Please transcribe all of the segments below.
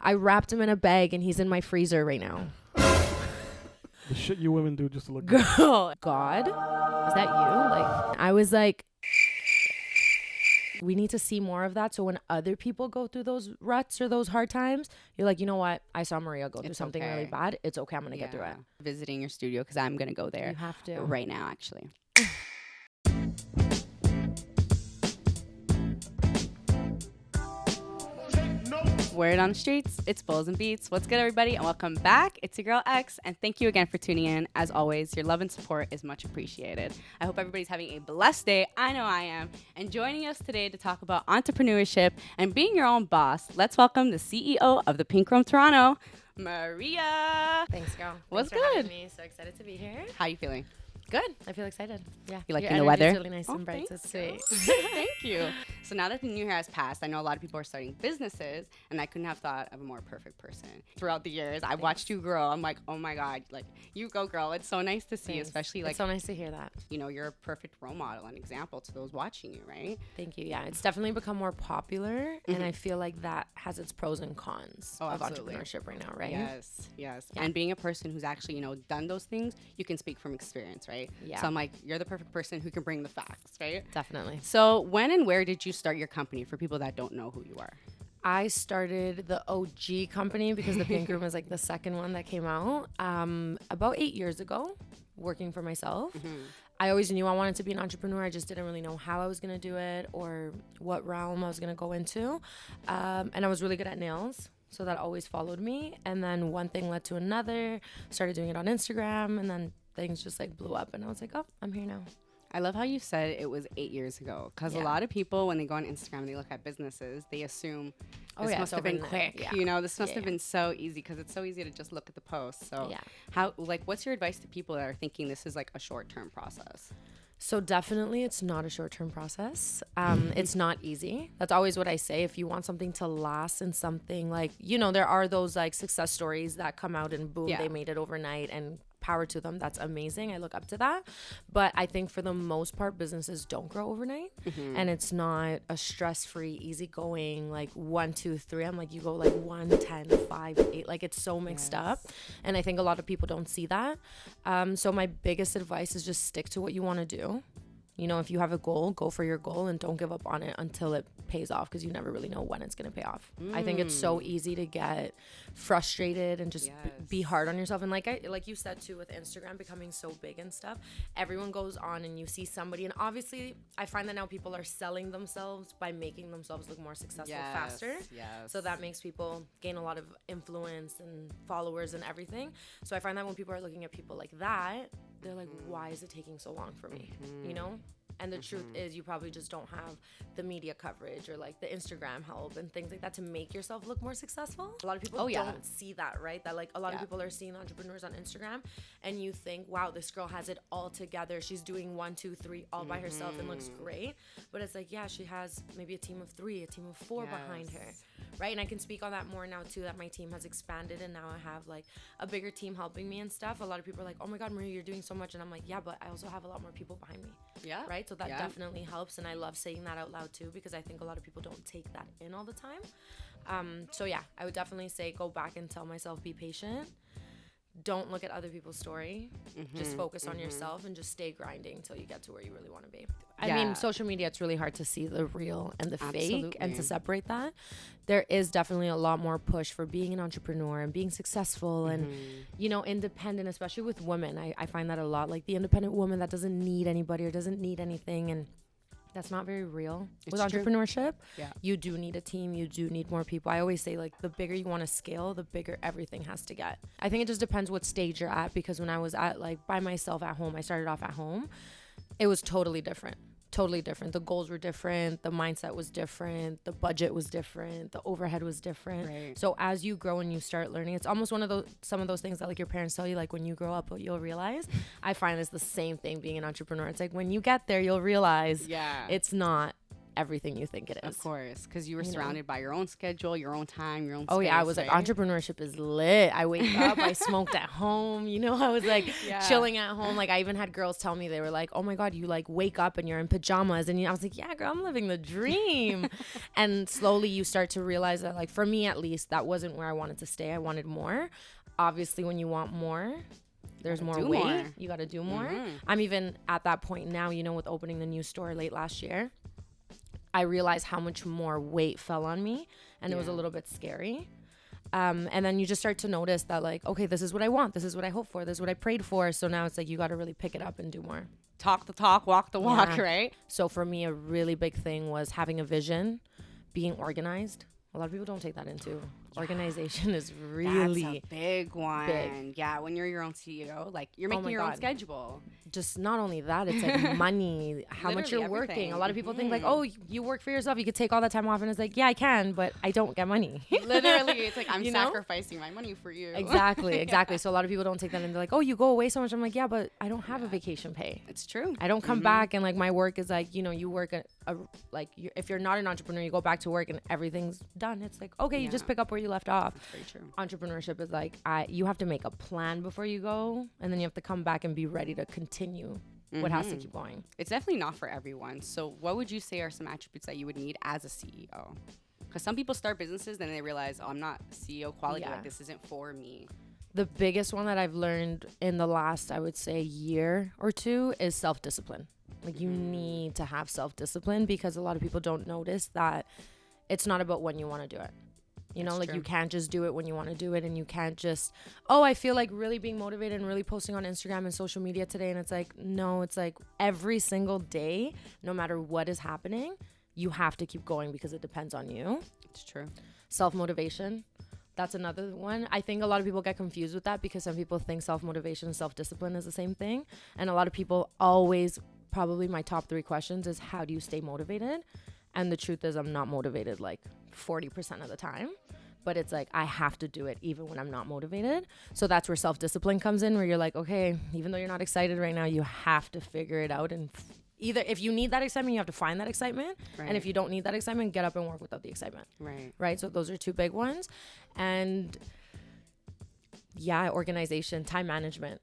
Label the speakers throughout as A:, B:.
A: I wrapped him in a bag and he's in my freezer right now.
B: The shit you women do just to look good.
A: Girl, God, is that you? Like, I was like, we need to see more of that. So when other people go through those ruts or those hard times, you're like, you know what? I saw Maria go through something really bad. It's okay. I'm going to get through it.
C: Visiting your studio because I'm going to go there.
A: You have to.
C: Right now, actually. Word on the streets, it's BowlzNBeatz. What's good, everybody, and welcome back. It's your girl X, and thank you again for tuning in. As always, your love and support is much appreciated. I hope everybody's having a blessed day. I know I am. And joining us today to talk about entrepreneurship and being your own boss, let's welcome the CEO of the Pink Room Toronto, Maria.
A: Thanks, girl.
C: What's
A: Thanks for
C: good?
A: having me. So excited to be here.
C: How you feeling?
A: Good. I feel excited. Yeah.
C: You liking
A: Your
C: the weather?
A: energy's really nice and bright. So sweet.
C: Thank you. So now that the new year has passed, I know a lot of people are starting businesses, and I couldn't have thought of a more perfect person. Throughout the years, I've watched you grow. I'm like, oh my God, like, you go, girl. It's so nice to see,
A: Thanks.
C: especially like,
A: It's so nice to hear that.
C: you know, you're a perfect role model and example to those watching you, right?
A: Thank you. Yeah, it's definitely become more popular, and I feel like that has its pros and cons of
C: absolutely.
A: entrepreneurship right now, right?
C: Yes, yes.
A: Yeah.
C: And being a person who's actually, you know, done those things, you can speak from experience, right?
A: Yeah.
C: So I'm like, you're the perfect person who can bring the facts, right?
A: Definitely.
C: So when and where did you start your company for people that don't know who you are?
A: I started the OG company because the Pink Room is like the second one that came out about 8 years ago, working for myself. I always knew I wanted to be an entrepreneur. I just didn't really know how I was going to do it or what realm I was going to go into. And I was really good at nails. So that always followed me. And then one thing led to another, started doing it on Instagram, and then things just like blew up. And I was like, oh, I'm here now.
C: I love how you said it was 8 years ago, because a
A: Yeah.
C: lot of people, when they go on Instagram and they look at businesses, they assume this must
A: it's
C: have been
A: overnight.
C: quick.
A: Yeah.
C: You know, this must
A: Yeah,
C: have
A: yeah.
C: been so easy, because it's so easy to just look at the posts. So
A: Yeah.
C: how, like, what's your advice to people that are thinking this is like a short-term process?
A: So definitely it's not a short-term process. It's not easy. That's always what I say. If you want something to last and something like, you know, there are those like success stories that come out and boom,
C: Yeah.
A: they made it overnight, and power to them. That's amazing. I look up to that. But I think for the most part, businesses don't grow overnight. And it's not a stress-free, easygoing, like 1, 2, 3. I'm like, you go like 1, 10, 5, 8. Like it's so mixed up. And I think a lot of people don't see that. So my biggest advice is just stick to what you want to do. You know, if you have a goal, go for your goal and don't give up on it until it pays off, because you never really know when it's going to pay off. I think it's so easy to get frustrated and just be hard on yourself. And like you said too, with Instagram becoming so big and stuff, everyone goes on and you see somebody. And obviously, I find that now people are selling themselves by making themselves look more successful faster.
C: Yes.
A: So that makes people gain a lot of influence and followers and everything. So I find that when people are looking at people like that, they're like, why is it taking so long for me? You know? And the truth is, you probably just don't have the media coverage or like the Instagram help and things like that to make yourself look more successful. A lot of people don't see that, right? That like a lot of people are seeing entrepreneurs on Instagram, and you think, wow, this girl has it all together. She's doing 1, 2, 3 all by herself and looks great. But it's like, yeah, she has maybe a team of 3, a team of 4 behind her, right? And I can speak on that more now too, that my team has expanded and now I have like a bigger team helping me and stuff. A lot of people are like, oh my God, Maria, you're doing so much. And I'm like, yeah, but I also have a lot more people behind me.
C: Yeah.
A: Right? So that definitely helps. And I love saying that out loud too, because I think a lot of people don't take that in all the time. So yeah, I would definitely say go back and tell myself, be patient. Don't look at other people's story. Just focus on yourself and just stay grinding until you get to where you really want to be. I mean, social media, it's really hard to see the real and the fake and to separate that. There is definitely a lot more push for being an entrepreneur and being successful and, you know, independent, especially with women. I find that a lot, like the independent woman that doesn't need anybody or doesn't need anything. And that's not very real with entrepreneurship. You do need a team. You do need more people. I always say, like, the bigger you want to scale, the bigger everything has to get. I think it just depends what stage you're at, because when I was at like by myself at home, I started off at home. It was totally different. The goals were different. The mindset was different. The budget was different. The overhead was different.
C: Right.
A: So as you grow and you start learning, it's almost one of those, some of those things that like your parents tell you, like when you grow up, you'll realize. I find it's the same thing being an entrepreneur. It's like when you get there, you'll realize it's not everything you think it is.
C: Of course, because you were surrounded by your own schedule, your own time, your own space.
A: Oh yeah, I was like, entrepreneurship is lit. I wake up, I smoked at home. I was like chilling at home. Like I even had girls tell me, they were like, oh my God, you like wake up and you're in pajamas. And I was like, yeah, girl, I'm living the dream. And slowly you start to realize that, like for me at least, that wasn't where I wanted to stay. I wanted more. Obviously, when you want more, there's more weight. You got to do more. I'm even at that point now, with opening the new store late last year, I realized how much more weight fell on me, and it was a little bit scary. And then you just start to notice that, like, okay, this is what I want. This is what I hope for. This is what I prayed for. So now it's like, you got to really pick it up and do more.
C: Talk the talk, walk the walk, right?
A: So for me, a really big thing was having a vision, being organized. A lot of people don't take that into. Organization is really
C: That's a big one. Yeah, when you're your own CEO, like you're making your own schedule.
A: Just not only that, it's like money, how much you're working. A lot of people think like, oh, you work for yourself, you could take all that time off, and it's like, yeah, I can, but I don't get money.
C: Literally, it's like I'm sacrificing my money for you.
A: Exactly. So a lot of people don't take that, and they're like, oh, you go away so much. I'm like, yeah, but I don't have a vacation pay.
C: It's true.
A: I don't come back, and like my work is like, you work if you're not an entrepreneur, you go back to work and everything's done. It's like, okay, you just pick up where you left off.
C: That's very true.
A: Entrepreneurship is like, you have to make a plan before you go, and then you have to come back and be ready to continue what has to keep going.
C: It's definitely not for everyone. So what would you say are some attributes that you would need as a CEO? Because some people start businesses, then they realize, oh, I'm not CEO quality. Like, this isn't for me.
A: The biggest one that I've learned in the last, I would say, year or two is self-discipline. Like, you need to have self-discipline, because a lot of people don't notice that it's not about when you want to do it. Like, you can't just do it when you want to do it, and you can't just, I feel like really being motivated and really posting on Instagram and social media today. And it's like, no, it's like every single day, no matter what is happening, you have to keep going, because it depends on you.
C: It's true.
A: Self-motivation. That's another one. I think a lot of people get confused with that, because some people think self-motivation and self-discipline is the same thing. And a lot of people always, probably my top 3 questions is, how do you stay motivated? And the truth is, I'm not motivated like 40% of the time, but it's like, I have to do it even when I'm not motivated. So that's where self-discipline comes in, where you're like, okay, even though you're not excited right now, you have to figure it out. And either if you need that excitement, you have to find that excitement. Right. And if you don't need that excitement, get up and work without the excitement. Right. So those are 2 big ones. And organization, time management.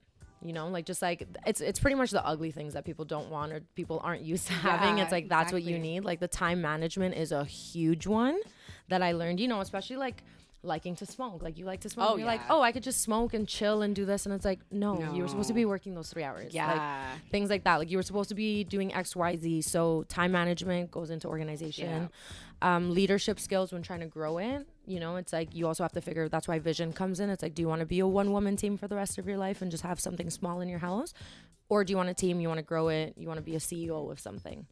A: It's pretty much the ugly things that people don't want, or people aren't used to having. It's like, that's what you need. Like, the time management is a huge one that I learned, especially like liking to smoke. Like, you like to smoke. You're like, I could just smoke and chill and do this. And it's like, no, you were supposed to be working those 3 hours. Like, things like that. Like, you were supposed to be doing X, Y, Z. So time management goes into organization. Leadership skills when trying to grow it. It's like, you also have to figure, that's why vision comes in. It's like, do you want to be a 1-woman team for the rest of your life and just have something small in your house? Or do you want a team, you want to grow it, you want to be a CEO of something,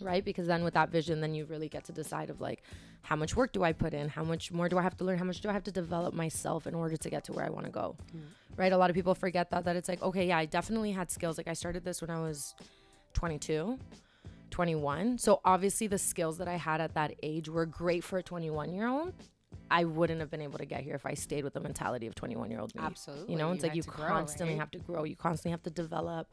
A: right? Because then with that vision, then you really get to decide of like, how much work do I put in? How much more do I have to learn? How much do I have to develop myself in order to get to where I want to go? Right? A lot of people forget that it's like, okay, yeah, I definitely had skills. Like, I started this when I was 22. 21. So obviously the skills that I had at that age were great for a 21-year-old. I wouldn't have been able to get here if I stayed with the mentality of 21-year-old me.
C: Absolutely.
A: It's like, you constantly have to grow. You constantly have to develop.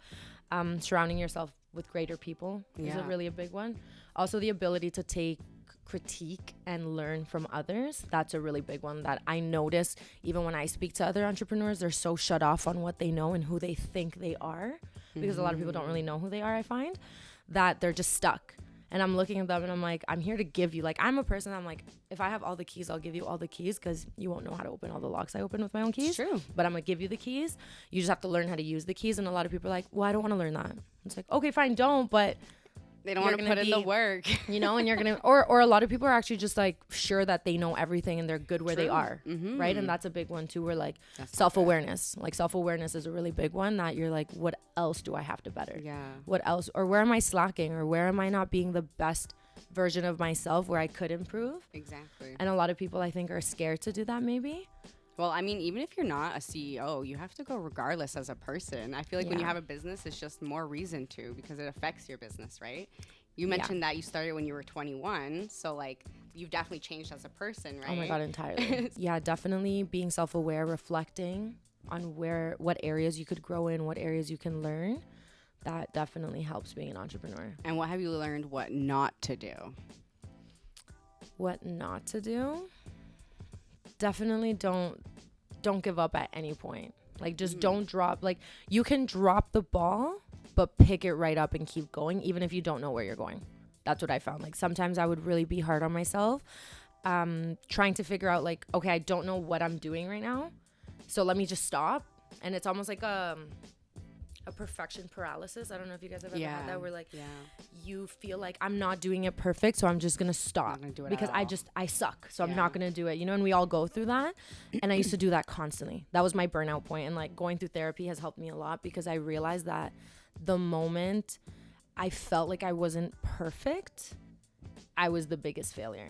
A: Surrounding yourself with greater people is really a big one. Also, the ability to take critique and learn from others. That's a really big one that I notice even when I speak to other entrepreneurs. They're so shut off on what they know and who they think they are, because a lot of people don't really know who they are, I find, that they're just stuck. And I'm looking at them and I'm like, I'm here to give you, like, I'm a person, I'm like, if I have all the keys, I'll give you all the keys, because you won't know how to open all the locks I open with my own keys.
C: It's true.
A: But I'm going to give you the keys. You just have to learn how to use the keys. And a lot of people are like, well, I don't want to learn that. It's like, okay, fine, don't, but
C: they don't want to put in the work,
A: and you're going to, or a lot of people are actually just like sure that they know everything and they're good where they are. Right. And that's a big one too, where like self-awareness, like self-awareness is a really big one, that you're like, what else do I have to better? What else, or where am I slacking, or where am I not being the best version of myself where I could improve?
C: Exactly.
A: And a lot of people, I think, are scared to do that maybe.
C: Well, I mean, even if you're not a CEO, you have to go regardless as a person. I feel like when you have a business, it's just more reason to, because it affects your business, right? You mentioned that you started when you were 21. So, like, you've definitely changed as a person, right?
A: Oh, my God, entirely. Yeah, definitely being self-aware, reflecting on what areas you could grow in, what areas you can learn. that definitely helps being an entrepreneur.
C: And what have you learned what not to do?
A: What not to do? Definitely don't give up at any point. Like, just don't drop. Like, you can drop the ball, but pick it right up and keep going, even if you don't know where you're going. That's what I found. Like, sometimes I would really be hard on myself, trying to figure out, like, okay, I don't know what I'm doing right now, so let me just stop. And it's almost like a perfection paralysis. I don't know if you guys have ever had that, where like you feel like I'm not doing it perfect, so I'm just gonna stop because I suck, so I'm not gonna do it, you know. And we all go through that, and I used to do that constantly. That was my burnout point, and like going through therapy has helped me a lot, because I realized that the moment I felt like I wasn't perfect, I was the biggest failure.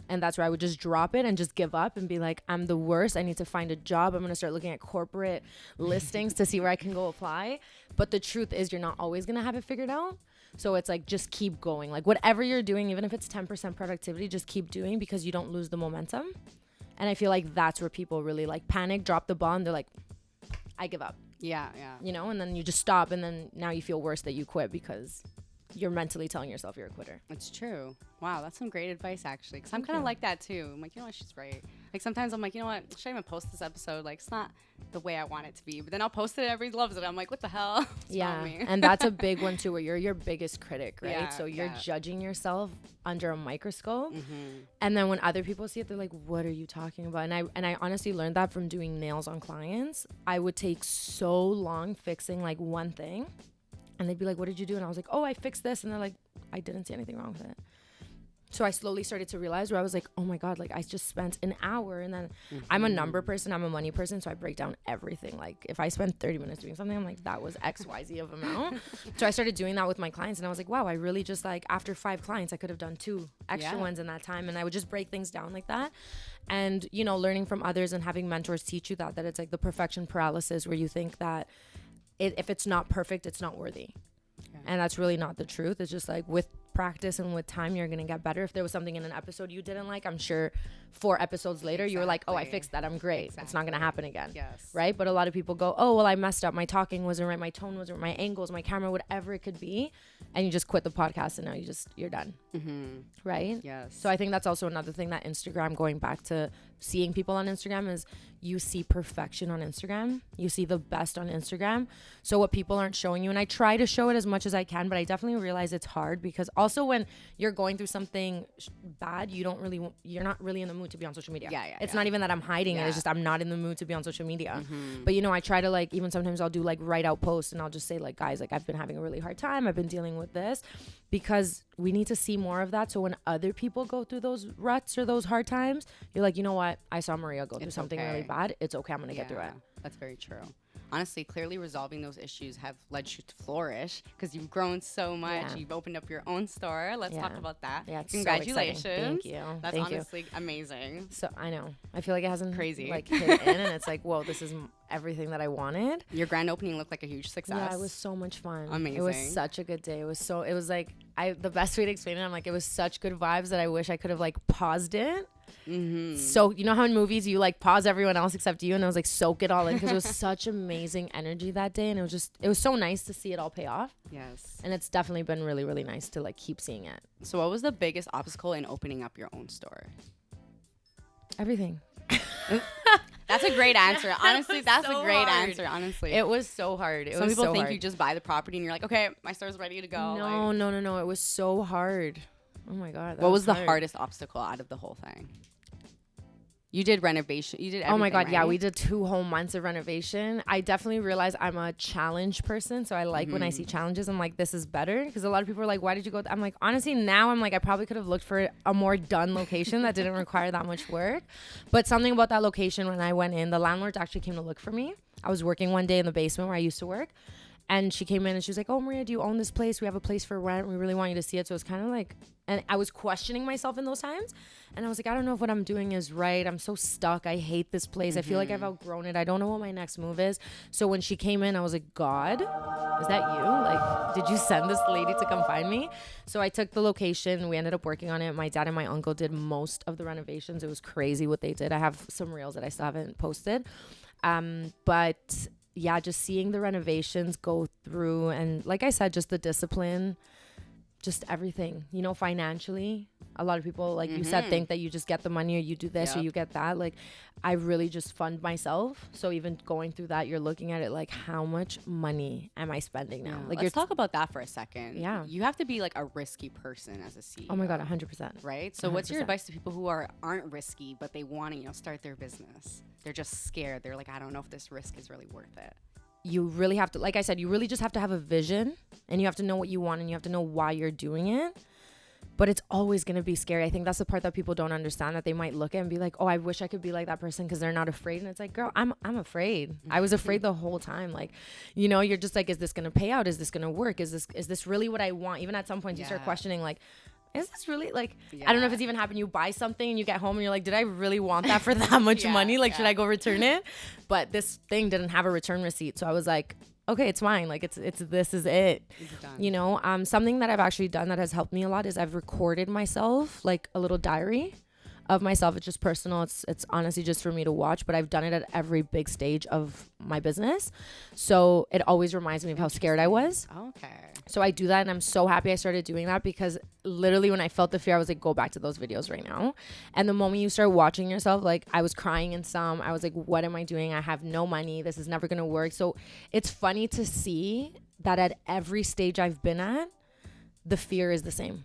A: And that's where I would just drop it and just give up and be like, I'm the worst. I need to find a job. I'm going to start looking at corporate listings to see where I can go apply. But the truth is, you're not always going to have it figured out. So it's like, just keep going. Like, whatever you're doing, even if it's 10% productivity, just keep doing, because you don't lose the momentum. And I feel like that's where people really like panic, drop the ball, and they're like, I give up.
C: Yeah.
A: You know, and then you just stop, and then now you feel worse that you quit because you're mentally telling yourself you're a quitter.
C: It's true. Wow, that's some great advice, actually. Because I'm kind of like that, too. I'm like, you know what, she's right. Like, sometimes I'm like, you know what, should I even post this episode? Like, it's not the way I want it to be. But then I'll post it and everybody loves it. I'm like, what the hell? It's not me.
A: And that's a big one, too, where you're your biggest critic, right?
C: Yeah,
A: so you're judging yourself under a microscope. And then when other people see it, they're like, what are you talking about? And I honestly learned that from doing nails on clients. I would take so long fixing, like, one thing. And they'd be like, what did you do? And I was like, oh, I fixed this. And they're like, I didn't see anything wrong with it. So I slowly started to realize, where I was like, oh my God, like I just spent an hour. And then I'm a number person, I'm a money person. So I break down everything. Like if I spend 30 minutes doing something, I'm like, that was XYZ of amount. So I started doing that with my clients, and I was like, wow, I really just like, after 5 clients, I could have done 2 extra ones in that time. And I would just break things down like that. And, you know, learning from others and having mentors teach you that it's like the perfection paralysis, where you think that if it's not perfect, it's not worthy. And that's really not the truth. It's just like, with practice and with time, you're going to get better. If there was something in an episode you didn't like, I'm sure 4 episodes later, you were like, oh, I fixed that. I'm great. It's not going to happen again.
C: Yes.
A: Right? But a lot of people go, oh, well, I messed up. My talking wasn't right. My tone wasn't right. My angles, my camera, whatever it could be. And you just quit the podcast, and now you're done. Right?
C: Yes.
A: So I think that's also another thing that Instagram, going back to seeing people on Instagram, is you see perfection on Instagram. You see the best on Instagram. So what people aren't showing you, and I try to show it as much as I can, but I definitely realize it's hard, because also when you're going through something bad, you're not really in the mood to be on social media. It's not even that I'm hiding it. It's just I'm not in the mood to be on social media. But, you know, I try to, like, even sometimes I'll do like write out posts, and I'll just say, like, guys, like, I've been having a really hard time. I've been dealing with this, because we need to see more of that. So when other people go through those ruts or those hard times, you're like, you know what? I saw Maria go through something really bad. It's okay. I'm going to get through it.
C: That's very true. Honestly, clearly resolving those issues have led you to flourish, because you've grown so much. You've opened up your own store. Let's talk about that. Congratulations.
A: So exciting. Thank you.
C: That's honestly amazing.
A: So I know. I feel like it hasn't
C: crazy
A: like hit in, and it's like, whoa, this is everything that I wanted.
C: Your grand opening looked like a huge success.
A: Yeah, it was so much fun.
C: Amazing.
A: It was such a good day. It was like, the best way to explain it, I'm like, it was such good vibes that I wish I could have like paused it. So you know how in movies you like pause everyone else except you, and it was like, soak it all in, because it was such amazing energy that day, and it was so nice to see it all pay off.
C: Yes.
A: And it's definitely been really, really nice to like keep seeing it.
C: So what was the biggest obstacle in opening up your own store?
A: Everything.
C: That's a great answer. Honestly, that's
A: so
C: a great
A: hard.
C: answer. Honestly,
A: it was so hard.
C: Some people think you just buy the property and you're like, okay, my store's ready to go.
A: No. It was so hard. Oh my God.
C: What was the hardest obstacle out of the whole thing? You did renovation. You did everything,
A: oh my God,
C: right?
A: yeah. We did 2 whole months of renovation. I definitely realized I'm a challenge person. So I like when I see challenges, I'm like, this is better. Because a lot of people are like, why did you go? I'm like, honestly, now I'm like, I probably could have looked for a more done location that didn't require that much work. But something about that location, when I went in, the landlord actually came to look for me. I was working one day in the basement where I used to work. And she came in and she was like, oh, Maria, do you own this place? We have a place for rent. We really want you to see it. So it's kind of like, and I was questioning myself in those times. And I was like, I don't know if what I'm doing is right. I'm so stuck. I hate this place. I feel like I've outgrown it. I don't know what my next move is. So when she came in, I was like, God, is that you? Like, did you send this lady to come find me? So I took the location. We ended up working on it. My dad and my uncle did most of the renovations. It was crazy what they did. I have some reels that I still haven't posted. But yeah, just seeing the renovations go through, and like I said, just the discipline, just everything, you know, financially. A lot of people, like you said, think that you just get the money or you do this or you get that. Like, I really just fund myself. So even going through that, you're looking at it like, how much money am I spending now? Like,
C: let's talk about that for a second.
A: Yeah.
C: You have to be like a risky person as a CEO.
A: Oh my God, 100%.
C: Right? So
A: 100%.
C: What's your advice to people who aren't risky, but they want to, you know, start their business? They're just scared. They're like, I don't know if this risk is really worth it.
A: You really have to, like I said, you really just have to have a vision, and you have to know what you want, and you have to know why you're doing it. But it's always going to be scary. I think that's the part that people don't understand, that they might look at and be like, oh, I wish I could be like that person because they're not afraid. And it's like, girl, I'm afraid. I was afraid the whole time. Like, you know, you're just like, is this going to pay out? Is this going to work? Is this really what I want? Even at some point, you start questioning, like, is this really, like, I don't know if it's even happened. You buy something and you get home and you're like, did I really want that for that much money? Like, should I go return it? But this thing didn't have a return receipt. So I was like, okay, it's mine. Like, it's this is it. You know, something that I've actually done that has helped me a lot is I've recorded myself, like a little diary of myself. It's just personal. It's honestly just for me to watch, but I've done it at every big stage of my business. So it always reminds me of how scared I was.
C: Okay.
A: So I do that, and I'm so happy I started doing that, because literally when I felt the fear, I was like, go back to those videos right now. And the moment you start watching yourself, like, I was crying in some. I was like, what am I doing? I have no money. This is never going to work. So it's funny to see that at every stage I've been at, the fear is the same.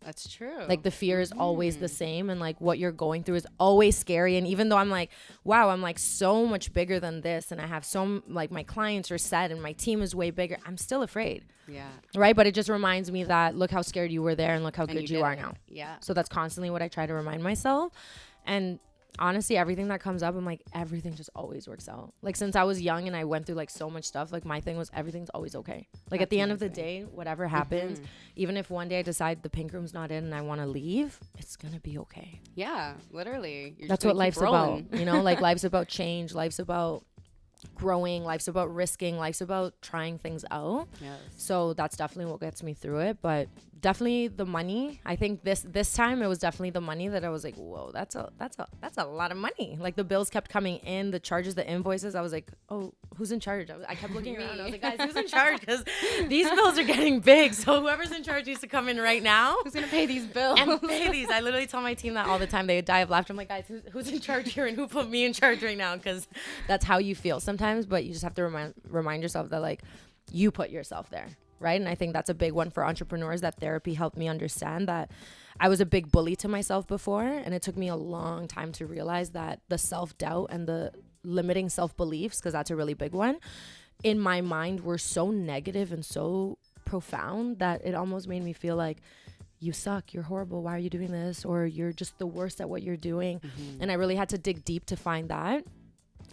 C: That's true.
A: Like, the fear is always the same, and like what you're going through is always scary. And even though I'm like, wow, I'm like so much bigger than this, and I have like my clients are set and my team is way bigger, I'm still afraid.
C: Yeah.
A: Right. But it just reminds me that look how scared you were there, and look how good you are
C: it.
A: now.
C: Yeah.
A: So that's constantly what I try to remind myself. And honestly, everything that comes up, I'm like, everything just always works out. Like, since I was young and I went through like so much stuff, like my thing was everything's always okay. Like, at the end of the day, whatever happens, even if one day I decide the pink room's not in and I want to leave, it's going to be okay.
C: Yeah, literally.
A: That's what life's about. You know, like, life's about change. Life's about growing. Life's about risking. Life's about trying things out.
C: Yes.
A: So that's definitely what gets me through it. But definitely the money. I think this time it was definitely the money that I was like, whoa, that's a lot of money. Like, the bills kept coming in, the charges, the invoices. I was like, oh, who's in charge? I kept looking around. I was like, guys, who's in charge? Because these bills are getting big. So whoever's in charge needs to come in right now.
C: Who's gonna pay these bills?
A: And pay these. I literally tell my team that all the time. They would die of laughter. I'm like, guys, who's in charge here, and who put me in charge right now? Because that's how you feel sometimes. But you just have to remind yourself that, like, you put yourself there. Right. And I think that's a big one for entrepreneurs, that therapy helped me understand that I was a big bully to myself before. And it took me a long time to realize that the self-doubt and the limiting self-beliefs, because that's a really big one, in my mind were so negative and so profound that it almost made me feel like, you suck, you're horrible, why are you doing this? Or you're just the worst at what you're doing. And I really had to dig deep to find that.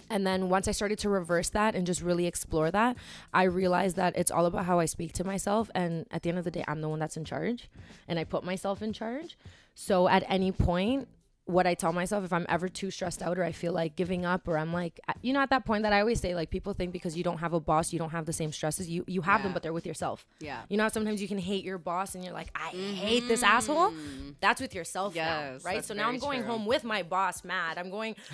A: And then once I started to reverse that and just really explore that, I realized that it's all about how I speak to myself. And at the end of the day, I'm the one that's in charge, and I put myself in charge. So at any point, what I tell myself, if I'm ever too stressed out or I feel like giving up, or I'm like, you know, at that point that I always say, like, people think because you don't have a boss, you don't have the same stresses. You have them, but they're with yourself. Yeah. You know, sometimes you can hate your boss and you're like, I hate this asshole. That's with yourself now, right? So now I'm going home with my boss mad. I'm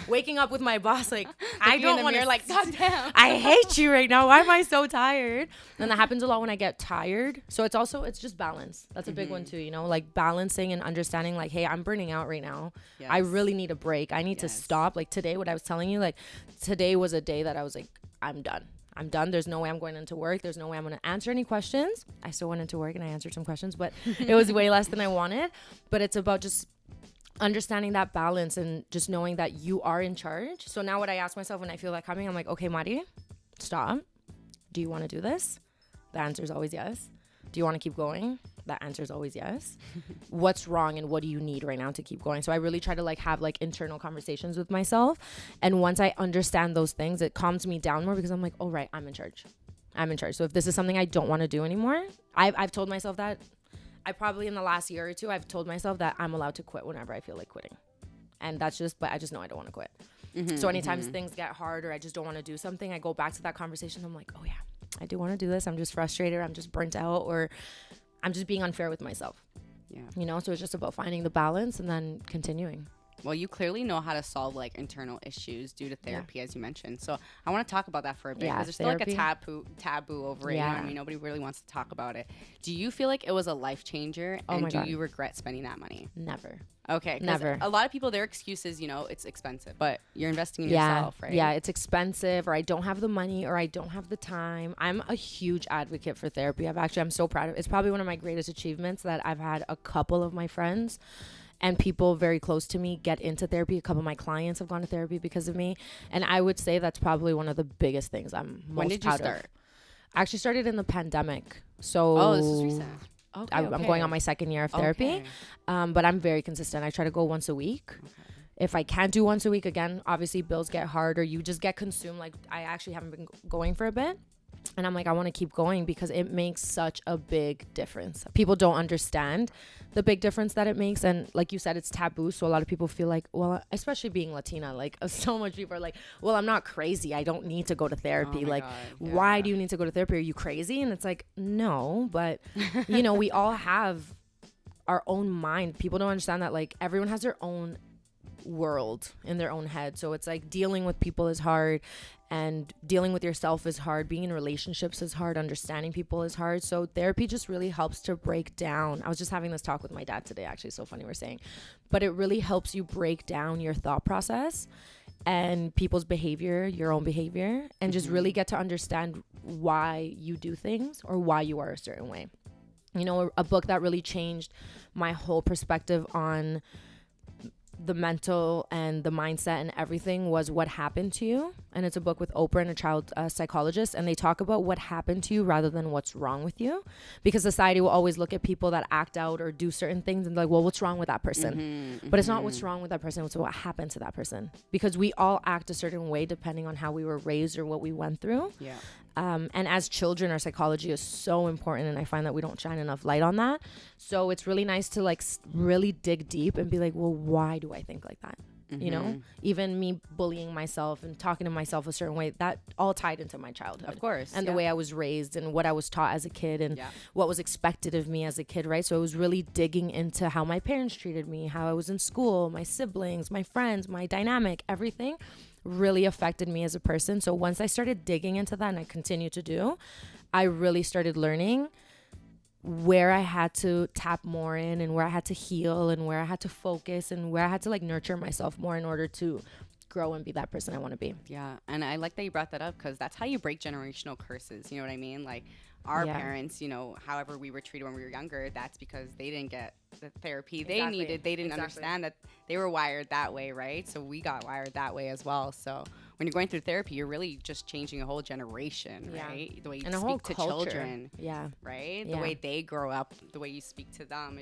A: waking up with my boss like, I don't want to, like, God damn, I hate you right now. Why am I so tired? And that happens a lot when I get tired. So it's just balance. That's a big one too, you know, like balancing and understanding, like, hey, I'm burning out right now. Yes. I really need a break. I need to stop. Like today, what I was telling you, like today was a day that I was like, I'm done. There's no way I'm going into work. There's no way I'm going to answer any questions. I still went into work and I answered some questions, but it was way less than I wanted. But it's about just understanding that balance and just knowing that you are in charge. So now what I ask myself when I feel that coming, I'm like, okay, Mari, stop. Do you want to do this? The answer is always yes. Do you want to keep going? The answer is always yes. What's wrong and what do you need right now to keep going? So I really try to like have like internal conversations with myself. And once I understand those things, it calms me down more because I'm like, oh, right, I'm in charge. So if this is something I don't want to do anymore, I've told myself that. I probably in the last year or two, I've told myself that I'm allowed to quit whenever I feel like quitting. And but I just know I don't want to quit. So anytime things get hard or I just don't want to do something, I go back to that conversation. I'm like, oh yeah, I do want to do this. I'm just frustrated. I'm just burnt out, or I'm just being unfair with myself. Yeah. You know, so it's just about finding the balance and then continuing.
C: Well, you clearly know how to solve like internal issues due to therapy, as you mentioned. So I want to talk about that for a bit, because there's still like a taboo over it. You know what I mean? Nobody really wants to talk about it. Do you feel like it was a life changer?
A: Oh
C: and
A: my
C: do
A: God.
C: you regret spending that money?
A: Never.
C: Okay. 'Cause
A: Never.
C: a lot of people, their excuse is, you know, it's expensive, but you're investing in yourself, right?
A: Yeah, it's expensive, or I don't have the money, or I don't have the time. I'm a huge advocate for therapy. I'm so proud of it. It's probably one of my greatest achievements that I've had a couple of my friends and people very close to me get into therapy. A couple of my clients have gone to therapy because of me. And I would say that's probably one of the biggest things I'm most
C: When did you
A: proud
C: start?
A: of. I actually started in the pandemic. So
C: Oh, this is recent. Okay,
A: I'm going on my second year of therapy.
C: Okay.
A: But I'm very consistent. I try to go once a week.
C: Okay.
A: If I can't do once a week, again, obviously bills get hard, or you just get consumed. Like, I actually haven't been going for a bit. And I'm like, I want to keep going because it makes such a big difference. People don't understand the big difference that it makes. And like you said, it's taboo. So a lot of people feel like, well, especially being Latina, like so much people are like, well, I'm not crazy. I don't need to go to therapy.
C: Oh my
A: Like,
C: God, yeah.
A: why do you need to go to therapy? Are you crazy? And it's like, no, but you know, we all have our own mind. People don't understand that, like, everyone has their own world in their own head. So it's like dealing with people is hard, and dealing with yourself is hard. Being in relationships is hard. Understanding people is hard. So therapy just really helps to break down. I was just having this talk with my dad today, actually. So funny we're saying, but it really helps you break down your thought process and people's behavior, your own behavior, and just really get to understand why you do things or why you are a certain way. You know, a book that really changed my whole perspective on the mental and the mindset and everything was What Happened to You. And it's a book with Oprah and a child psychologist, and they talk about what happened to you rather than what's wrong with you, because society will always look at people that act out or do certain things and be like, well, what's wrong with that person? But it's not what's wrong with that person, it's what happened to that person, because we all act a certain way depending on how we were raised or what we went through.
C: Yeah.
A: And as children, our psychology is so important, and I find that we don't shine enough light on that. So it's really nice to like really dig deep and be like, well, why do I think like that? You know, even me bullying myself and talking to myself a certain way, that all tied into my childhood.
C: Of course.
A: And the way I was raised and what I was taught as a kid and what was expected of me as a kid, right? So it was really digging into how my parents treated me, how I was in school, my siblings, my friends, my dynamic, everything really affected me as a person. So once I started digging into that, and I continue to do, I really started learning where I had to tap more in, and where I had to heal, and where I had to focus, and where I had to like nurture myself more in order to grow and be that person I want to be.
C: Yeah. And I like that you brought that up, because that's how you break generational curses. You know what I mean? Like, our parents, you know, however we were treated when we were younger, that's because they didn't get the therapy they needed. They didn't understand that they were wired that way, right? So we got wired that way as well. So when you're going through therapy, you're really just changing a whole generation, right? The way you speak to children, right? The way they grow up, the way you speak to them,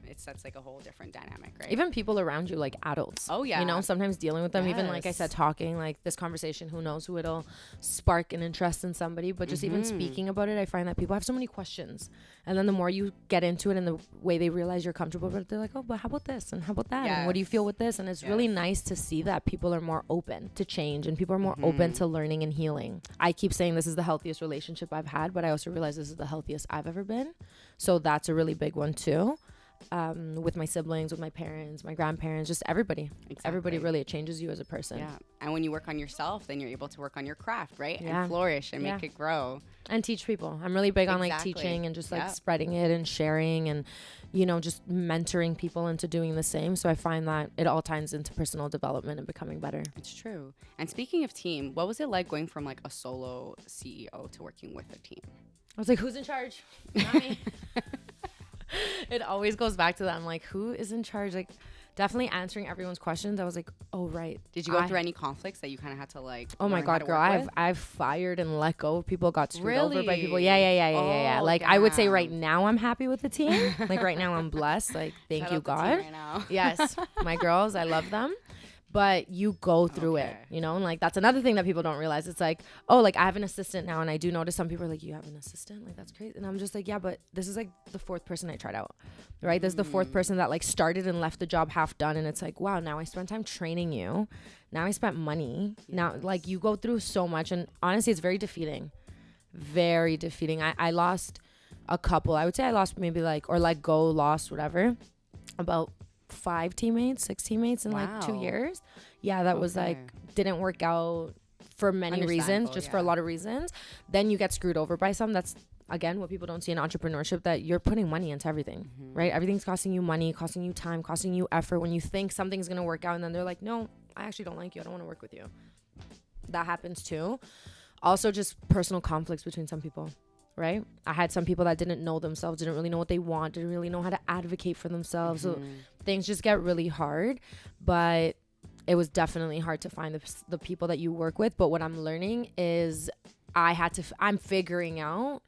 C: it sets like a whole different dynamic, right?
A: Even people around you, like adults.
C: Oh, yeah.
A: You know, sometimes dealing with them, even like I said, talking, like this conversation, who knows who it'll spark an interest in somebody. But just even speaking about it, I find that people have so many questions. And then the more you get into it and the way they realize you're comfortable with it, they're like, oh, but how about this? And how about that? And what do you feel with this? And it's really nice to see that people are more open to change, and people are more open to learning and healing. I keep saying this is the healthiest relationship I've had, but I also realize this is the healthiest I've ever been. So that's a really big one too. With my siblings, with my parents, my grandparents, just everybody. Everybody, really, it changes you as a person.
C: Yeah. And when you work on yourself, then you're able to work on your craft, right? And flourish and make it grow.
A: And teach people. I'm really big on like teaching and just like spreading it and sharing, and, you know, just mentoring people into doing the same. So I find that it all ties into personal development and becoming better.
C: It's true. And speaking of team, what was it like going from like a solo CEO to working with a team?
A: I was like, who's in charge? Not me. It always goes back to that. I'm like, who is in charge? Like, definitely answering everyone's questions. I was like, oh, right.
C: Did you go through any conflicts that you kind of had to like?
A: Oh my God, girl, I've fired and let go of people, got screwed over by people. Yeah. Like, I would say right now I'm happy with the team. Like, right now I'm blessed. Like, thank you, God.
C: Right now.
A: Yes, my girls, I love them. But you go through it, you know, and like that's another thing that people don't realize. It's like, oh, like I have an assistant now, and I do notice some people are like, you have an assistant? Like, that's crazy. And I'm just like, yeah, but this is like the fourth person I tried out, right? This is the fourth person that like started and left the job half done, and it's like, wow, now I spent time training you. Now I spent money. Now, like, you go through so much, and honestly, it's very defeating. Very defeating. I lost a couple. I would say I lost maybe like, or let go, lost, whatever, about 6 teammates in like 2
C: Wow.
A: years. Yeah, that was like didn't work out for many reasons, just for a lot of reasons. Then you get screwed over by some. That's again what people don't see in entrepreneurship, that you're putting money into everything, right? Everything's costing you money, costing you time, costing you effort. When you think something's gonna work out and then they're like, no, I actually don't like you, I don't want to work with you. That happens too. Also just personal conflicts between some people, right? I had some people that didn't know themselves, didn't really know what they want, didn't really know how to advocate for themselves. So things just get really hard. But it was definitely hard to find the people that you work with. But what I'm learning is I'm figuring out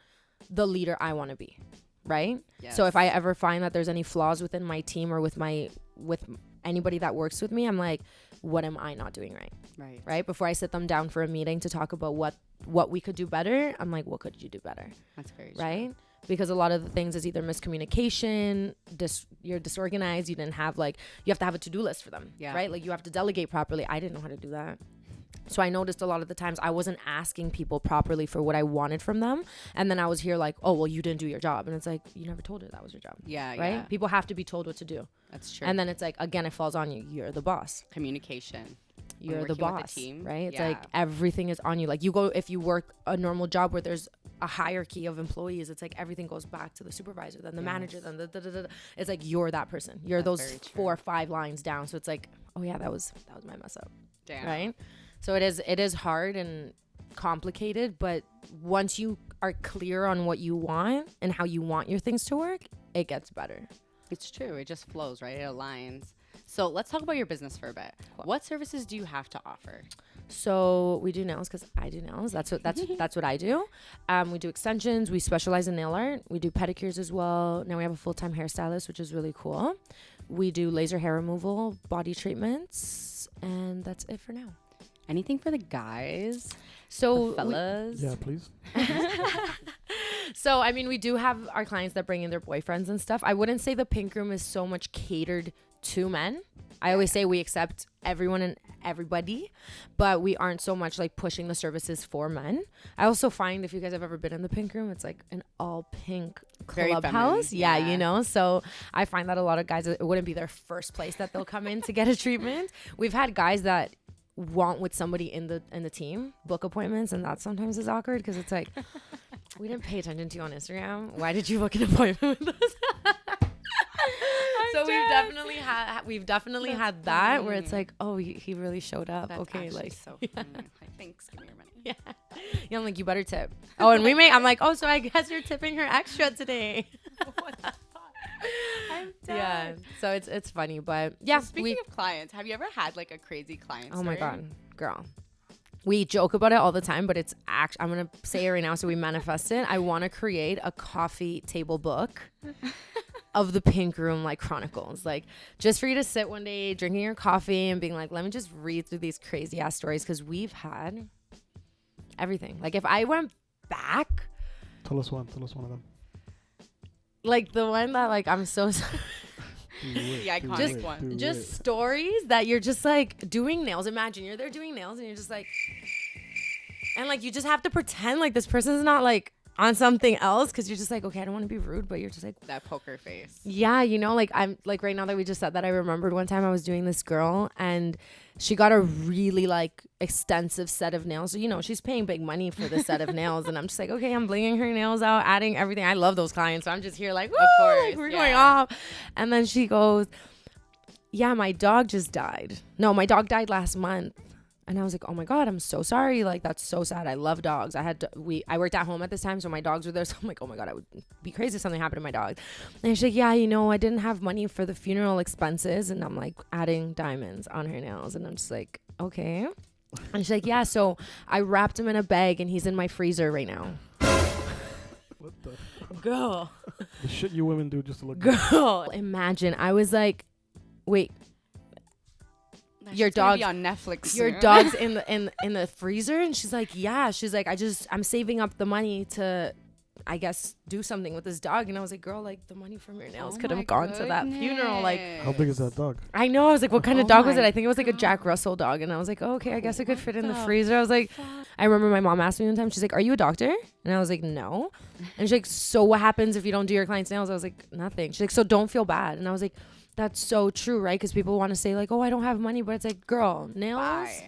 A: the leader I want to be, right? Yes. So if I ever find that there's any flaws within my team or with anybody that works with me, I'm like, what am I not doing right? Right. Before I sit them down for a meeting to talk about what we could do better, I'm like, what could you do better?
C: That's very true.
A: Right? Because a lot of the things is either miscommunication, you're disorganized, you didn't have you have to have a to-do list for them, right? Like you have to delegate properly. I didn't know how to do that. So I noticed a lot of the times I wasn't asking people properly for what I wanted from them. And then I was here like, oh, well, you didn't do your job. And it's like, you never told her that was your job. Yeah. Right? Yeah. People have to be told what to do.
C: That's true.
A: And then it's like, again, it falls on you. You're the boss.
C: Communication.
A: You're the boss, right? It's like everything is on you. Like if you work a normal job where there's a hierarchy of employees, it's like everything goes back to the supervisor, then the manager, then it's like you're that person. You're those 4 or 5 lines down. So it's like, oh yeah, that was my mess up. Damn. Right? So it is hard and complicated, but once you are clear on what you want and how you want your things to work, it gets better.
C: It's true. It just flows, right? It aligns. So let's talk about your business for a bit. Cool. What services do you have to offer?
A: So we do nails because I do nails. That's what I do. We do extensions. We specialize in nail art. We do pedicures as well. Now we have a full-time hairstylist, which is really cool. We do laser hair removal, body treatments, and that's it for now.
C: Anything for the guys?
A: So
C: the fellas?
B: Yeah, please.
A: So, I mean, we do have our clients that bring in their boyfriends and stuff. I wouldn't say the pink room is so much catered to men. I always say we accept everyone and everybody, but we aren't so much like pushing the services for men. I also find, if you guys have ever been in the pink room, it's like an all pink clubhouse. Yeah, you know, so I find that a lot of guys, it wouldn't be their first place that they'll come in to get a treatment. We've had guys that want with somebody in the team book appointments, and that sometimes is awkward because it's like, we didn't pay attention to you on Instagram. Why did you book an appointment with us? So we've definitely had that where it's like, oh, he really showed up. That's okay, like
C: so funny. Like, thanks, give me your money.
A: Yeah, I'm like, you better tip. Oh, and I'm like, oh, so I guess you're tipping her extra today.
C: What the fuck? I'm done.
A: Yeah, so it's funny, but yeah.
C: So speaking of clients, have you ever had like a crazy client story?
A: Oh my god, girl. We joke about it all the time, but it's actually, I'm going to say it right now so we manifest it. I want to create a coffee table book of the pink room, like chronicles, like just for you to sit one day drinking your coffee and being like, let me just read through these crazy ass stories, because we've had everything. Like if I went back.
B: Tell us one of them.
A: Like the one that like, I'm so sorry.
C: The iconic one.
A: Just stories that you're just like doing nails. Imagine you're there doing nails and you're just like, and like you just have to pretend like this person's not like on something else, because you're just like, okay, I don't want to be rude, but you're just like
C: that poker face.
A: Yeah, you know, like I'm like, right now that we just said that, I remembered one time I was doing this girl and she got a really like extensive set of nails. So, you know, she's paying big money for this set of nails. And I'm just like, okay, I'm blinging her nails out, adding everything. I love those clients. So I'm just here like, woo, of course, like we're going off. And then she goes, yeah, my dog just died. No, my dog died last month. And I was like, oh my God, I'm so sorry. Like, that's so sad. I love dogs. I worked at home at this time, so my dogs were there. So I'm like, oh my God, I would be crazy if something happened to my dog. And she's like, yeah, you know, I didn't have money for the funeral expenses. And I'm like adding diamonds on her nails. And I'm just like, okay. And she's like, yeah, so I wrapped him in a bag and he's in my freezer right now.
B: What the?
A: Girl.
B: The shit you women do just to look
A: Girl. Imagine. I was like, wait. Your dog
C: on Netflix.
A: Your dog's in the freezer, and she's like, yeah. She's like, I'm saving up the money to, I guess, do something with this dog. And I was like, girl, like the money from your nails could have gone to that funeral. Like,
B: how big is that dog?
A: I know. I was like, what kind of dog was it? I think it was like a Jack Russell dog. And I was like, oh, okay, I guess it could fit in the freezer. I was like, I remember my mom asked me one time. She's like, are you a doctor? And I was like, no. And she's like, so what happens if you don't do your client's nails? I was like, nothing. She's like, so don't feel bad. And I was like, That's so true, right? Because people want to say like, oh, I don't have money, but it's like, girl, nails.
C: Bye.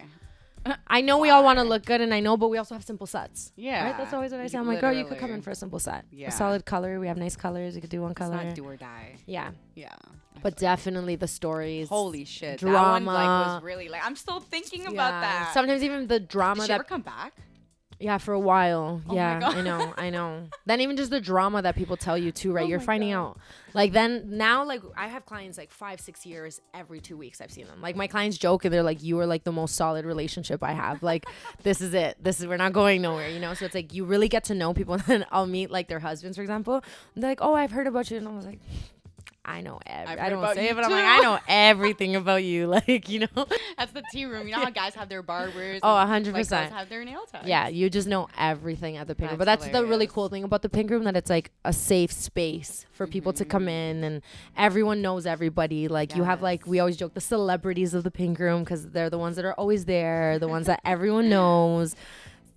A: I know we all want to look good, and I know, but we also have simple sets.
C: Yeah.
A: Right? That's always what I say. I'm like, girl, you could come in for a simple set. Yeah. A solid color. We have nice colors. You could do one color.
C: It's not do or die.
A: Yeah.
C: Yeah.
A: But definitely the stories.
C: Holy shit.
A: Drama.
C: That one like was really like I'm still thinking about that.
A: Sometimes even the drama
C: Did she ever come back?
A: Yeah, for a while.
C: Oh
A: yeah, I know. Then even just the drama that people tell you too, right? You're finding out. Like then now, like I have clients like 5-6 years every 2 weeks. I've seen them. Like my clients joke and they're like, "You are like the most solid relationship I have. Like this is it. We're not going nowhere, you know." So it's like you really get to know people. And then I'll meet like their husbands, for example. And they're like, "Oh, I've heard about you," and I was like, I know I don't say it, but I'm like, I know everything about you. Like, you know.
C: That's the tea room. You know how guys have their barbers?
A: Oh, 100%.
C: Like guys have their nail techs.
A: Yeah, you just know everything at the pink room. But that's the really cool thing about the pink room, that it's like a safe space for people to come in, and everyone knows everybody. Like you have like, we always joke, the celebrities of the pink room, because they're the ones that are always there, the ones that everyone knows.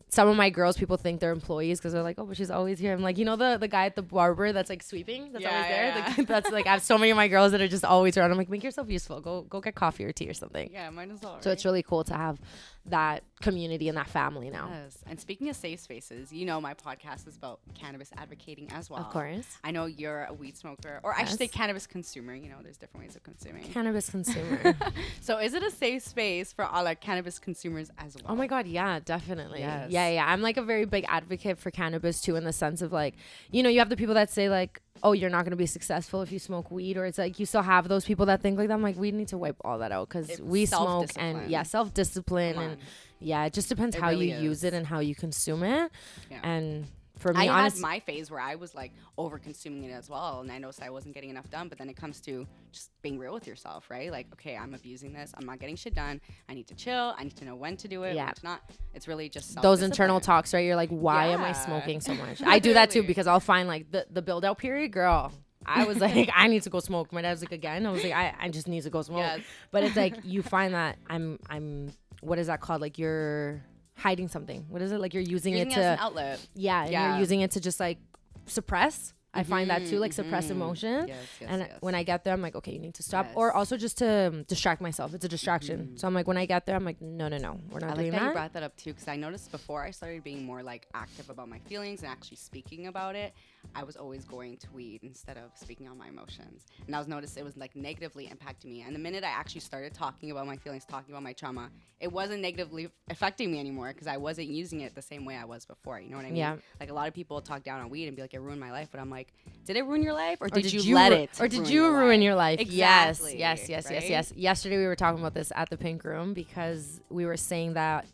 A: Some of my girls, people think they're employees because they're like, oh, but she's always here. I'm like, you know, the guy at the barber that's like sweeping, that's always there. Yeah. That's like, I have so many of my girls that are just always around. I'm like, make yourself useful. Go get coffee or tea or something.
C: Yeah, mine as well.
A: So it's really cool to have that community and that family now.
C: Yes. And speaking of safe spaces, you know, my podcast is about cannabis advocating as well.
A: Of course.
C: I know you're a weed smoker, or I should say cannabis consumer. You know, there's different ways of consuming.
A: Cannabis consumer.
C: So is it a safe space for all our cannabis consumers as well?
A: Oh my God, yeah, definitely.
C: Yes.
A: Yeah. I'm like a very big advocate for cannabis too, in the sense of like, you know, you have the people that say like, oh, you're not going to be successful if you smoke weed, or it's like you still have those people that think like that. I'm like, we need to wipe all that out, because we smoke, and self-discipline, and it just depends how you use it and how you consume it. Yeah. And for me,
C: I had my phase where I was like over consuming it as well, and I noticed I wasn't getting enough done. But then it comes to just being real with yourself, right? Like, okay, I'm abusing this. I'm not getting shit done. I need to chill. I need to know when to do it, when to not. It's really just
A: those internal talks, right? You're like, why am I smoking so much? I do that too, because I'll find like the build out period, girl. I was like, I need to go smoke. My dad was like, again. I was like, I just need to go smoke. Yes. But it's like you find that I'm what is that called? Like you're hiding something. What is it? Like you're using it to
C: as an outlet.
A: Yeah, and you're using it to just like suppress. I find that too, like suppress emotion. Yes, when I get there, I'm like, okay, you need to stop. Or also just to distract myself. It's a distraction. So I'm like, when I get there, I'm like, no, we're not doing that. I like that
C: you brought that up too, because I noticed before I started being more like active about my feelings and actually speaking about it, I was always going to weed instead of speaking on my emotions. And I was noticed it was like negatively impacting me. And the minute I actually started talking about my feelings, talking about my trauma, it wasn't negatively affecting me anymore, because I wasn't using it the same way I was before. You know what I mean? Yeah. Like a lot of people talk down on weed and be like, it ruined my life. But I'm like, did it ruin your life? Or did you let it?
A: Or did you ruin your life?
C: Exactly.
A: Yes. Yesterday we were talking about this at the pink room, because we were saying that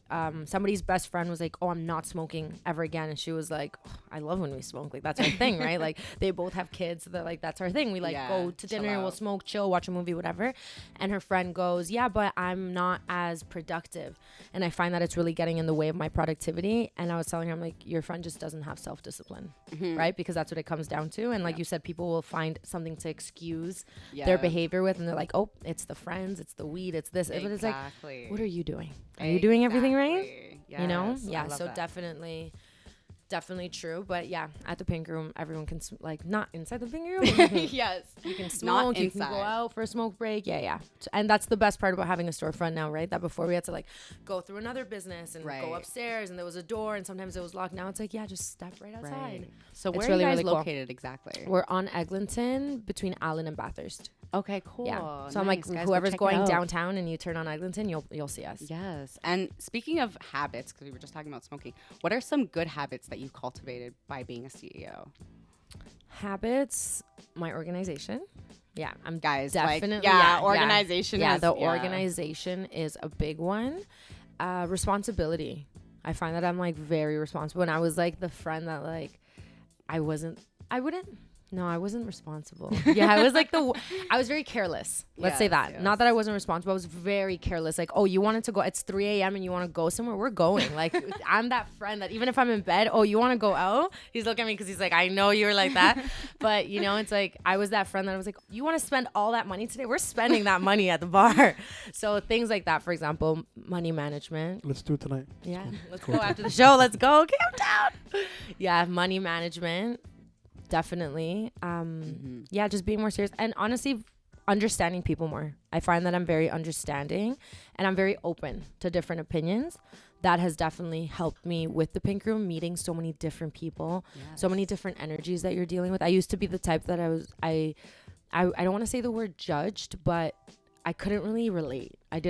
A: somebody's best friend was like, oh, I'm not smoking ever again. And she was like, oh, I love when we smoke. Like that's our thing, right? Like they both have kids. So they're like, that's our thing. We like go to dinner, we'll smoke, chill, watch a movie, whatever. And her friend goes, yeah, but I'm not as productive. And I find that it's really getting in the way of my productivity. And I was telling her, I'm like, your friend just doesn't have self-discipline, right? Because that's what it comes down to. And like you said, people will find something to excuse their behavior with. And they're like, oh, it's the friends, it's the weed, it's this. But it's like, what are you doing? Are you doing everything right? Yes, you know? Yeah, so that. Definitely true. But yeah, at the pink room, everyone can like not inside the pink room.
C: Yes,
A: you can smoke. You can go out for a smoke break. Yeah. And that's the best part about having a storefront now, right? That before we had to like go through another business and go upstairs, and there was a door, and sometimes it was locked. Now it's like, yeah, just step right outside. Right.
C: So where are you guys located exactly?
A: We're on Eglinton, between Allen and Bathurst.
C: Okay, cool.
A: Yeah. So I'm like, whoever's going downtown and you turn on Eglinton, you'll see us.
C: Yes. And speaking of habits, because we were just talking about smoking, what are some good habits that you cultivated by being a CEO?
A: Habits, my organization. Yeah, I'm
C: definitely. Organization.
A: Organization is a big one. Responsibility. I find that I'm like very responsible. And I was like the friend that like I wasn't responsible. Yeah, I was like I was very careless. Let's say that. Yes. Not that I wasn't responsible. I was very careless. Like, oh, you wanted to go, it's 3 a.m. and you want to go somewhere? We're going. Like, I'm that friend that even if I'm in bed, oh, you want to go out? He's looking at me because he's like, I know you were like that. But, you know, it's like, I was that friend that I was like, you want to spend all that money today? We're spending that money at the bar. So things like that, for example, money management.
B: Let's do it tonight.
A: Yeah, let's go after the show. Let's go. Countdown. Yeah, money management. Definitely. Yeah, just being more serious. And honestly, understanding people more. I find that I'm very understanding and I'm very open to different opinions. That has definitely helped me with the Pink Room, meeting so many different people, so many different energies that you're dealing with. I used to be the type that I don't want to say the word judged, but I couldn't really relate. I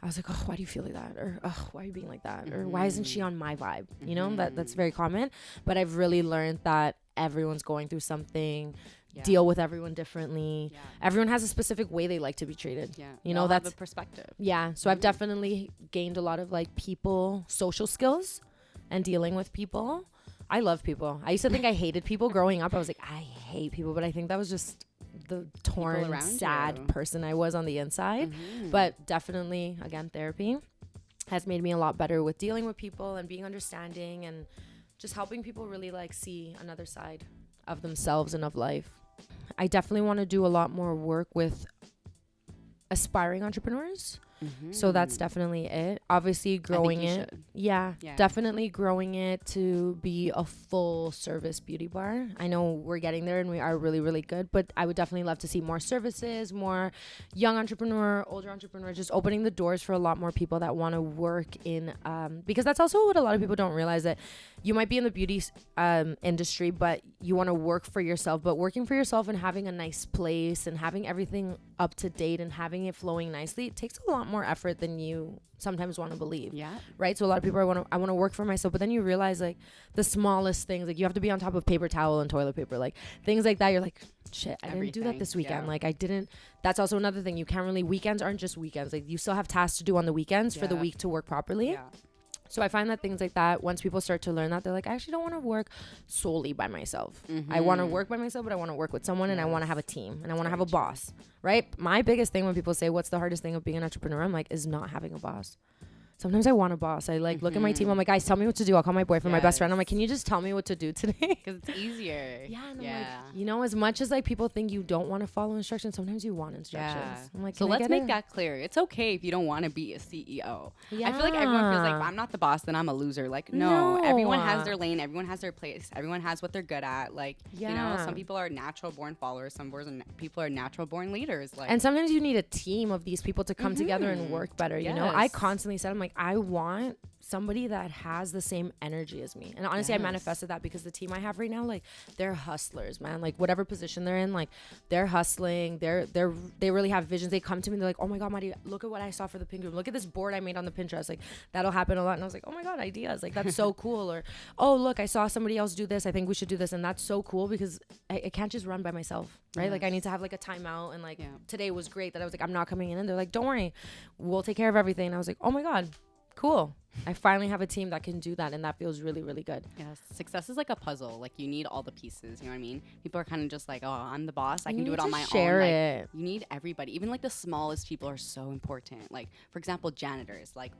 A: was like, oh, why do you feel like that? Or, oh, why are you being like that? Or why isn't she on my vibe? You know, that's very common. But I've really learned that everyone's going through something. Deal with everyone differently. Everyone has a specific way they like to be treated. You know, that's
C: a perspective.
A: So I've definitely gained a lot of like social skills and dealing with people. I love people. I used to think I hated people growing up. I was like, I hate people, but I think that was just the torn, sad person I was on the inside. But definitely, again, therapy has made me a lot better with dealing with people and being understanding and just helping people really like see another side of themselves and of life. I definitely want to do a lot more work with aspiring entrepreneurs. So that's definitely it. Obviously growing it. Yeah, definitely growing it to be a full service beauty bar. I know we're getting there and we are really, really good, but I would definitely love to see more services, more young entrepreneur, older entrepreneur, just opening the doors for a lot more people that want to work in, because that's also what a lot of people don't realize, that you might be in the beauty industry, but you want to work for yourself. But working for yourself and having a nice place and having everything up to date and having it flowing nicely, it takes a lot more effort than you sometimes want to believe. Right? So a lot of people I want to work for myself, but then you realize like the smallest things, like you have to be on top of paper towel and toilet paper, like things like that. You're like, shit, I didn't do that this weekend. Like I didn't. That's also another thing. You can't really, weekends aren't just weekends. Like you still have tasks to do on the weekends for the week to work properly. So I find that things like that, once people start to learn that, they're like, I actually don't want to work solely by myself. I want to work by myself, but I want to work with someone and I want to have a team and I want to have a boss, right? My biggest thing when people say, what's the hardest thing of being an entrepreneur? I'm like, is not having a boss. Sometimes I want a boss. I like look at my team. I'm like, guys, tell me what to do. I'll call my boyfriend, my best friend. I'm like, can you just tell me what to do today?
C: Because it's easier.
A: And I'm like, you know, as much as like people think you don't want to follow instructions, sometimes you want instructions. I'm like,
C: so let's make that clear. It's okay if you don't want to be a CEO. I feel like everyone feels like, if I'm not the boss, then I'm a loser. Like, no, everyone has their lane. Everyone has their place. Everyone has what they're good at. Like, you know, some people are natural born followers. Some people are natural born leaders. Like,
A: and sometimes you need a team of these people to come together and work better. You know, I constantly said, I'm like, I want somebody that has the same energy as me. And honestly, I manifested that because the team I have right now, like, they're hustlers, man. Like, whatever position they're in, like, they're hustling. They really have visions. They come to me, they're like, oh my God, Madi, look at what I saw for the Pink Room. Look at this board I made on the Pinterest. Like, that'll happen a lot. And I was like, oh my God, ideas. Like, that's so cool. Or, oh, look, I saw somebody else do this. I think we should do this. And that's so cool because I can't just run by myself, right? Like, I need to have like a timeout. And like, today was great that I was like, I'm not coming in. And they're like, don't worry, we'll take care of everything. And I was like, oh my God, cool. I finally have a team that can do that, and that feels really, really good.
C: Yes, success is like a puzzle. Like, you need all the pieces. You know what I mean? People are kind of just like, oh, I'm the boss. I can do it on my own.
A: Share it.
C: Like, you need everybody. Even like the smallest people are so important. Like, for example, janitors. Like,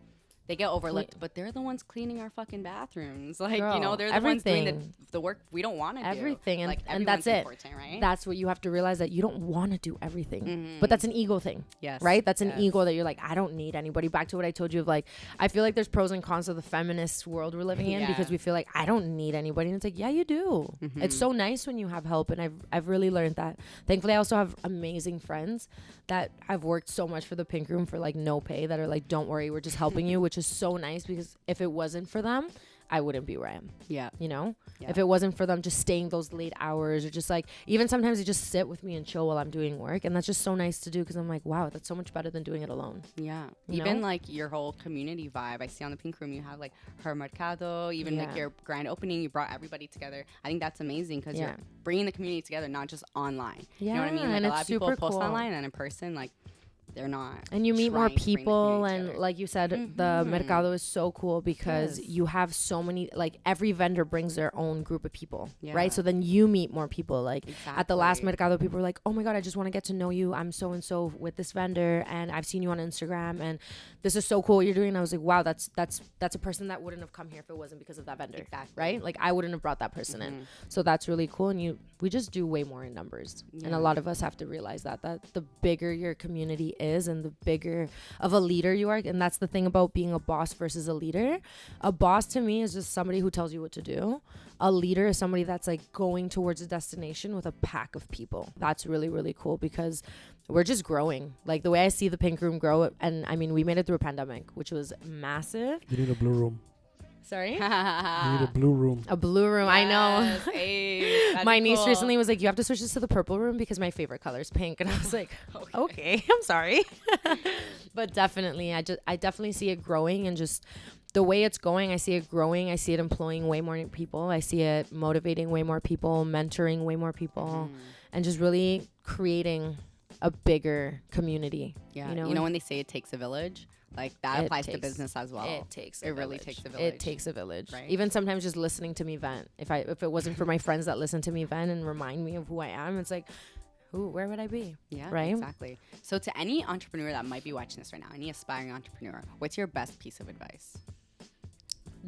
C: they get overlooked, but they're the ones cleaning our fucking bathrooms. Like, you know, they're the ones doing the work we don't want to do.
A: Everything.
C: Like,
A: and that's it.
C: Right?
A: That's what you have to realize, that you don't want to do everything. But that's an ego thing.
C: Yes.
A: Right? That's an ego that you're like, I don't need anybody. Back to what I told you of like, I feel like there's pros and cons of the feminist world we're living in because we feel like, I don't need anybody. And it's like, yeah, you do. It's so nice when you have help. And I've really learned that. Thankfully, I also have amazing friends that I've worked so much for the Pink Room for like no pay, that are like, don't worry, we're just helping you, which is so nice because if it wasn't for them, I wouldn't be where I am.
C: Yeah.
A: You know? Yeah. If it wasn't for them just staying those late hours, or just like, even sometimes they just sit with me and chill while I'm doing work. And that's just so nice to do because I'm like, wow, that's so much better than doing it alone.
C: Yeah. Even like your whole community vibe. I see on the Pink Room, you have like her mercado, even like your grand opening, you brought everybody together. I think that's amazing because you're bringing the community together, not just online. You know what I mean? Like,
A: and
C: a lot of people post
A: cool.
C: online, and in person, like, they're not. And
A: you meet more people, and like you said, the mercado is so cool because you have so many, like, every vendor brings their own group of people, right? So then you meet more people. Like at the last mercado, people were like, oh my God, I just want to get to know you. I'm so and so with this vendor, and I've seen you on Instagram, and this is so cool what you're doing. And I was like, wow, that's a person that wouldn't have come here if it wasn't because of that vendor, right? Like, I wouldn't have brought that person in. So that's really cool. And we just do way more in numbers, and a lot of us have to realize that the bigger your community is and the bigger of a leader you are. And that's the thing about being a boss versus a leader. A boss to me is just somebody who tells you what to do. A leader is somebody that's like going towards a destination with a pack of people. That's really, really cool because we're just growing. Like the way I see the Pink Room grow, and I mean, we made it through a pandemic, which was massive.
B: You need a blue room.
A: Sorry?
B: You need a blue room.
A: A blue room,
C: Yes,
A: I know.
C: hey,
A: My niece
C: cool.
A: recently was like, you have to switch this to the purple room because my favorite color is pink. And I was like, okay, I'm sorry. But definitely, I definitely see it growing, and just the way it's going, I see it growing. I see it employing way more people. I see it motivating way more people, mentoring way more people, and just really creating a bigger community.
C: Yeah. You know when they say it takes a village? Like that applies to business as well.
A: It
C: really takes a village.
A: It takes a village.
C: Right?
A: Even sometimes just listening to me vent. If it wasn't for my friends that listen to me vent and remind me of who I am, it's like, where would I be?
C: Yeah,
A: right?
C: Exactly. So to any entrepreneur that might be watching this right now, any aspiring entrepreneur, what's your best piece of advice?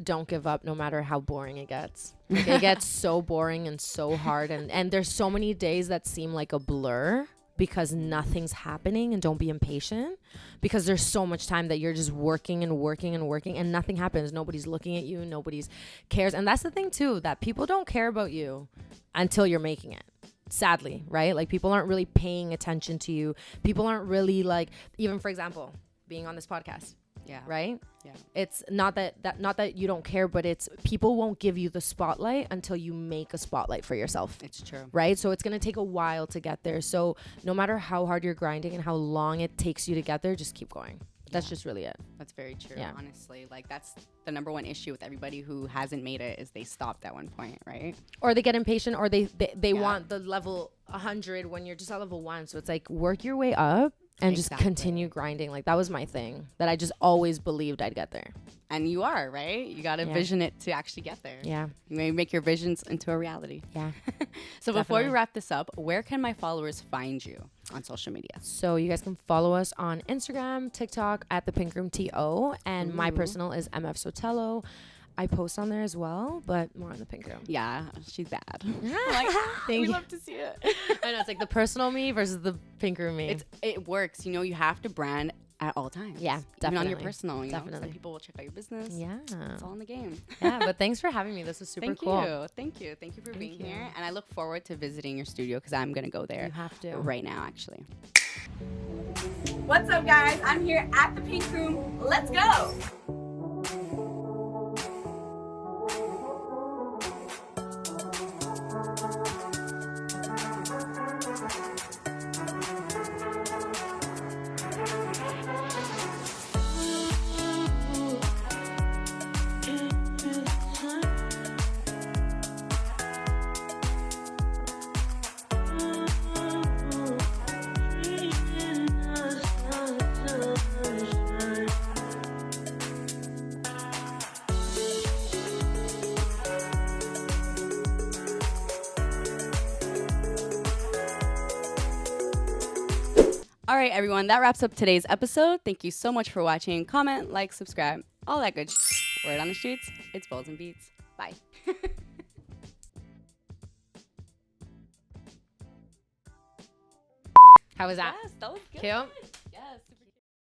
A: Don't give up no matter how boring it gets. Like, it gets so boring and so hard. And there's so many days that seem like a blur because nothing's happening, and don't be impatient because there's so much time that you're just working and working and working and nothing happens. Nobody's looking at you. Nobody's cares. And that's the thing too, that people don't care about you until you're making it. Sadly, right? Like people aren't really paying attention to you. People aren't really like, even for example, being on this podcast.
C: Yeah.
A: Right?
C: Yeah.
A: It's not that you don't care, but it's people won't give you the spotlight until you make a spotlight for yourself.
C: It's true.
A: Right? So it's going to take a while to get there. So no matter how hard you're grinding and how long it takes you to get there, just keep going. That's just really it.
C: That's very true.
A: Yeah.
C: Honestly, like that's the number one issue with everybody who hasn't made it is they stopped at one point, right?
A: Or they get impatient, or they want the level 100 when you're just at level 1. So it's like work your way up and just continue grinding. Like that was my thing that I just always believed I'd get there.
C: And you are, right? You got to vision it to actually get there.
A: Yeah.
C: You may make your visions into a reality.
A: Yeah.
C: So before we wrap this up, where can my followers find you on social media?
A: So you guys can follow us on Instagram, TikTok at the Pink Room TO, and my personal is MF Sotelo. I post on there as well, but more on the Pink Room.
C: Yeah, she's bad.
A: Like,
C: we love to see it.
A: I know, it's like the personal me versus the Pink Room me.
C: It works. You know, you have to brand at all times.
A: Yeah,
C: Even
A: definitely.
C: on your personal, you know, so
A: Definitely.
C: people will check out your business.
A: Yeah.
C: It's all in the game.
A: Yeah, but thanks for having me. This was super cool.
C: Thank you for being here. And I look forward to visiting your studio because I'm going to go there.
A: You have to.
C: Right now, actually. What's up, guys? I'm here at the Pink Room. Let's go. All right, everyone, that wraps up today's episode. Thank you so much for watching. Comment, like, subscribe, all that good Word on the streets, it's BowlzNBeatz. Bye.
A: How was that?
C: Yes, that was good.
A: Cute?